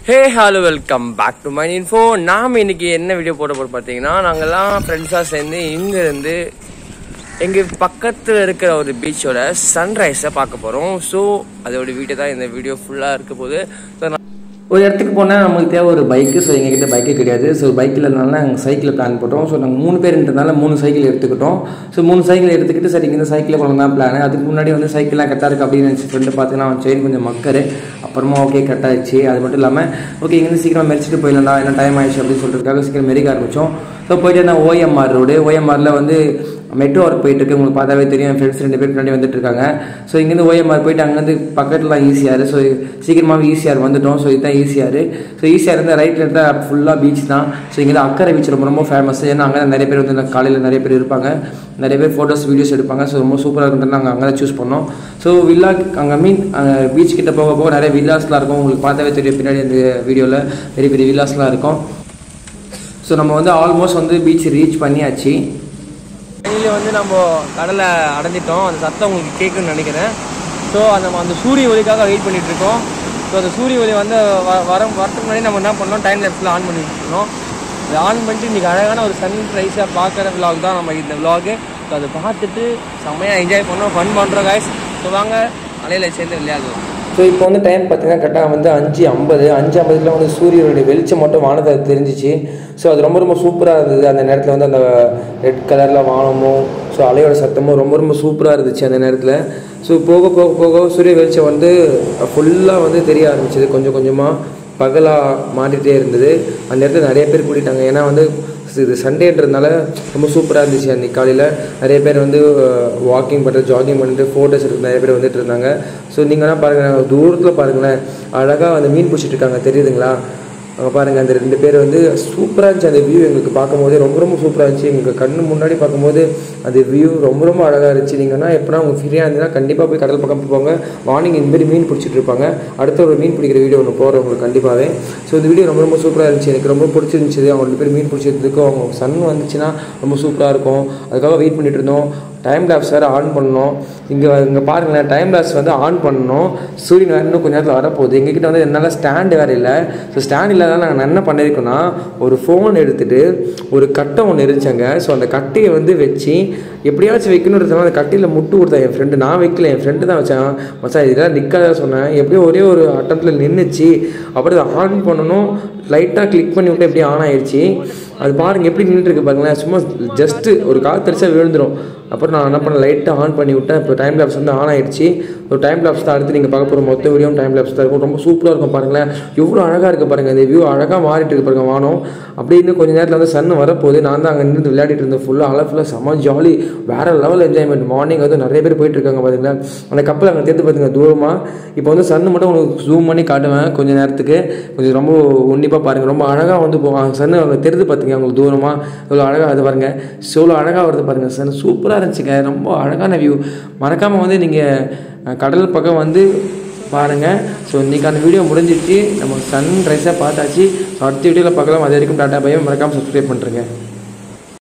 Hey hello welcome back to my info. நாம் இன்னைக்கு என்ன வீடியோ போட போகிறோம் பார்த்தீங்கன்னா, நாங்கள்லாம் ஃப்ரெண்ட்ஸாக சேர்ந்து இங்கேருந்து எங்கள் பக்கத்தில் இருக்கிற ஒரு பீச்சோட சன்ரைஸை பார்க்க போகிறோம். ஸோ அதோட வீடியோ தான் இந்த வீடியோ ஃபுல்லாக இருக்க போது. ஸோ ஒரு இடத்துக்கு போனால் நமக்கு தேவை ஒரு பைக்கு. ஸோ எங்ககிட்ட பைக்கு கிடையாது. ஸோ பைக்கில் இருந்தாலும் நாங்கள் சைக்கிளில் பிளான் போட்டோம். ஸோ நாங்கள் 3 பேருன்றதுனால 3 சைக்கிள் எடுத்துக்கிட்டோம். ஸோ 3 சைக்கிள் எடுத்துக்கிட்டு சரி இந்த சைக்கிளில் போகணும் தான் பிளான். அதுக்கு முன்னாடி வந்து சைக்கிள்லாம் கரெக்டாக இருக்குது அப்படின்னு நினச்சி ஃப்ரெண்டு பார்த்தீங்கன்னா அவன் செயின் கொஞ்சம் மக்கரு. அப்புறமா ஓகே கரெக்டாகிடுச்சு. அது மட்டும் இல்லாமல் ஓகே இங்கேருந்து சீக்கிரம் மெரிச்சிட்டு போயிடலாம், என்ன டைம் ஆயிடுச்சு அப்படின்னு சொல்கிறதுக்காக சீக்கிரம் மெரிக்க ஆரம்பித்தோம். ஸோ போயிட்டு இருந்தால் ஓஎம்ஆர் ரோடு. ஓஎம்ஆரில் வந்து மெட்ரோ ஒர்க் போயிட்டு இருக்கு. உங்களுக்கு பார்த்தாவே தெரியும். என் ஃப்ரெண்ட்ஸ் 2 பேர் பின்னாடி வந்துட்டு இருக்காங்க. ஸோ இங்கேருந்து ஓஎம்ஆர் போயிட்டு அங்கேருந்து பக்கத்துலாம் ஈஸியார். ஸோ சீக்கிரமாகவே ஈஸியார் வந்துட்டோம். ஸோ இதுதான் ஈஸியார். ஸோ ஈஸியார் இருந்தால் ரைட்டில் இருந்தால் ஃபுல்லாக பீச் தான். ஸோ இங்கே அக்கறை பீச் ரொம்ப ரொம்ப ஃபேமஸ். ஏன்னா அங்கே நிறைய பேர் வந்து காலையில் நிறைய பேர் இருப்பாங்க, நிறைய பேர் ஃபோட்டோஸ் வீடியோஸ் எடுப்பாங்க. ஸோ ரொம்ப சூப்பராக இருக்குன்றது நாங்கள் அங்கே தான் சூஸ் பண்ணோம். ஸோ வில்லா அங்கே பீச் கிட்ட போக போக நிறைய வில்லாஸ்லாம் இருக்கும். உங்களுக்கு பார்த்தாவே தெரியும் பின்னாடி இந்த வீடியோவில் பெரிய பெரிய வில்லாஸ்லாம் இருக்கும். ஸோ நம்ம வந்து ஆல்மோஸ்ட் வந்து பீச் ரீச் பண்ணியாச்சு. இதில் வந்து நம்ம கடலை அடைஞ்சிட்டோம். அந்த சத்தம் உங்களுக்கு கேட்குன்னு நினைக்கிறேன். ஸோ நம்ம அந்த சூரிய ஒளிக்காக வெயிட் பண்ணிகிட்ருக்கோம். ஸோ அந்த சூரிய ஒளி வந்து வரத்துக்கு முன்னாடி நம்ம என்ன பண்ணோம், டைம் லேப்ஸில் ஆன் பண்ணிட்டு இருக்கோம். அதை ஆன் பண்ணிட்டு இன்றைக்கி அழகான ஒரு சன்ரைஸாக பார்க்குற விலாக் தான் நம்ம இந்த விலாகு. ஸோ அதை பார்த்துட்டு செம்மையாக என்ஜாய் பண்ணோம், ஃபன் பண்ணுறோம் கைஸ். ஸோ வாங்க அலையில் சேர்ந்து விளையாடுவோம். ஸோ இப்போ வந்து டைம் பார்த்தீங்கன்னா கரெக்டாக வந்து 5:50 வந்து சூரியனுடைய வெளிச்சம் மட்டும் வானத்தை தெரிஞ்சிச்சு. ஸோ அது ரொம்ப ரொம்ப சூப்பராக இருந்தது. அந்த நேரத்தில் வந்து அந்த ரெட் கலரில் வானமும் ஸோ அலையோட சத்தமும் ரொம்ப ரொம்ப சூப்பராக இருந்துச்சு அந்த நேரத்தில். ஸோ போக போக போக சூரிய வெளிச்சம் வந்து ஃபுல்லாக வந்து தெரிய ஆரம்பிச்சிது. கொஞ்சம் கொஞ்சமாக பகலாக மாறிட்டே இருந்தது. அந்த நேரத்தில் நிறைய பேர் கூட்டிட்டாங்க. ஏன்னா வந்து இது சண்டேன்றதுனால ரொம்ப சூப்பராக இருந்துச்சு. அன்றைக்கி காலையில் நிறைய பேர் வந்து வாக்கிங் பண்ணுறது, ஜாகிங் பண்ணிட்டு ஃபோட்டோஸ் எடுத்து நிறைய பேர் வந்துட்டு இருந்தாங்க. ஸோ நீங்கள்லாம் பாருங்கள், தூரத்தில் பாருங்களேன் அழகாக அந்த மீன் பிடிச்சிட்டு இருக்காங்க, தெரியுதுங்களா? அங்கே பாருங்கள், அந்த 2 பேர் வந்து சூப்பராக இருந்துச்சு. அந்த வியூ எங்களுக்கு பார்க்கும்போதே ரொம்ப ரொம்ப சூப்பராக இருந்துச்சு. எங்களுக்கு கண்ணு முன்னாடி பார்க்கும்போது அந்த வியூ ரொம்ப ரொம்ப அழகாக இருந்துச்சு. நீங்கன்னா எப்போனா உங்கள் ஃப்ரீயாக இருந்தீங்கன்னா கண்டிப்பாக போய் கடல் பக்கம் போங்க. மார்னிங் இந்த மாதிரி மீன் பிடிச்சிட்டு இருப்பாங்க. அடுத்த ஒரு மீன் பிடிக்கிற வீடியோ ஒன்று போகிறோம் உங்களுக்கு கண்டிப்பாகவே. ஸோ இந்த வீடியோ ரொம்ப ரொம்ப சூப்பராக இருந்துச்சு. எனக்கு ரொம்ப பிடிச்சிருந்துச்சு. அவங்க 2 பேர் மீன் பிடிச்சிருந்துக்கும். அவங்க சன் வந்துச்சுன்னா ரொம்ப சூப்பராக இருக்கும். அதுக்காக வெயிட் பண்ணிட்டு இருந்தோம். டைம் லேப்ஸ் வேறு ஆன் பண்ணோம். இங்கே பாருங்களேன், டைம் லேப்ஸ் வந்து ஆன் பண்ணோம். சூரியன் வேறு இன்னும் கொஞ்சம் நேரத்தில் வரப்போகுது. எங்ககிட்ட வந்து என்னால் ஸ்டாண்டு வேறு இல்லை. ஸோ ஸ்டாண்ட் இல்லாத நாங்கள் என்ன பண்ணியிருக்கோன்னா, ஒரு ஃபோன் எடுத்துகிட்டு ஒரு கட்டை ஒன்று இருந்துச்சாங்க. ஸோ அந்த கட்டையை வந்து வச்சு எப்படியாச்சும் வைக்கணுன்றதுனால அந்த கட்டையில் முட்டு கொடுத்தேன் என் ஃப்ரெண்டு. நான் வைக்கல, என் ஃப்ரெண்டு தான் வச்சான். மச்சான் இதெல்லாம் நிற்காத சொன்னேன். எப்படியோ ஒரே ஒரு அட்டம்ப்டில் நின்றுச்சு. அப்புறம் அதை ஆன் பண்ணணும், லைட்டாக கிளிக் பண்ணி விட்டு எப்படியும் ஆன் ஆயிடுச்சு. அது பாருங்கள் எப்படி நின்றுட்டுருக்கு பாருங்களேன். சும்மா ஜஸ்ட்டு ஒரு காற்றடிச்சா விழுந்துடும். அப்புறம் நான் என்ன பண்ணேன், லைட்டாக ஆன் பண்ணி விட்டேன். இப்போ டைம் லேப்ஸ் வந்து ஆன் ஆகிடுச்சு. ஒரு டைம் லேப்ஸ் தான் அடுத்து நீங்கள் பார்க்க போகிற மொத்த வீடியோவும் டைம் லேப்ஸ் தான் இருக்கும். ரொம்ப சூப்பராக இருக்கும் பாருங்களேன். எவ்வளோ அழகாக இருக்குது பாருங்கள். இந்த வியூ அழகாக மாறிட்டு இருக்கு பாருங்கள் வானம். அப்படி இன்னும் கொஞ்சம் நேரத்தில் வந்து சன் வரப்போகுது. நான் தான் அங்கே நின்று விளையாடிட்டு இருந்தேன். ஃபுல்லாக ஃபுல்லாக செம்ம ஜாலி, வேறு லெவல் என்ஜாய்மெண்ட். மார்னிங் வந்து நிறைய பேர் போயிட்டு இருக்காங்க பாருங்களேன். அந்த கப்பல் அங்கே தேர்த்து பார்த்துங்க தூரமாக. இப்போ வந்து சன் மட்டும் உங்களுக்கு ஜூம் பண்ணி காட்டுவேன் கொஞ்சம் நேரத்துக்கு. கொஞ்சம் ரொம்ப உன்னிப்பாக பாருங்கள். ரொம்ப அழகாக வந்து போவாங்க. சன் அவங்க தெரிந்து பார்த்துங்க அவங்களுக்கு தூரமாக இவ்வளோ அழகாக அது பாருங்கள். எவ்வளோ அழகாக வருது பாருங்கள். சன் சூப்பராக இருந்துச்சுங்க. ரொம்ப அழகான வியூ. மறக்காமல் வந்து நீங்கள் கடல் பக்கம் வந்து பாருங்கள். ஸோ இன்றைக்கான வீடியோ முடிஞ்சிடுச்சு. நம்ம சன்ரைஸாக பார்த்தாச்சு. ஸோ அடுத்த வீடியோவில் பார்க்கலாம். அது வரைக்கும் டாட்டா பை. மறக்காமல் சப்ஸ்கிரைப் பண்ணுறேங்க.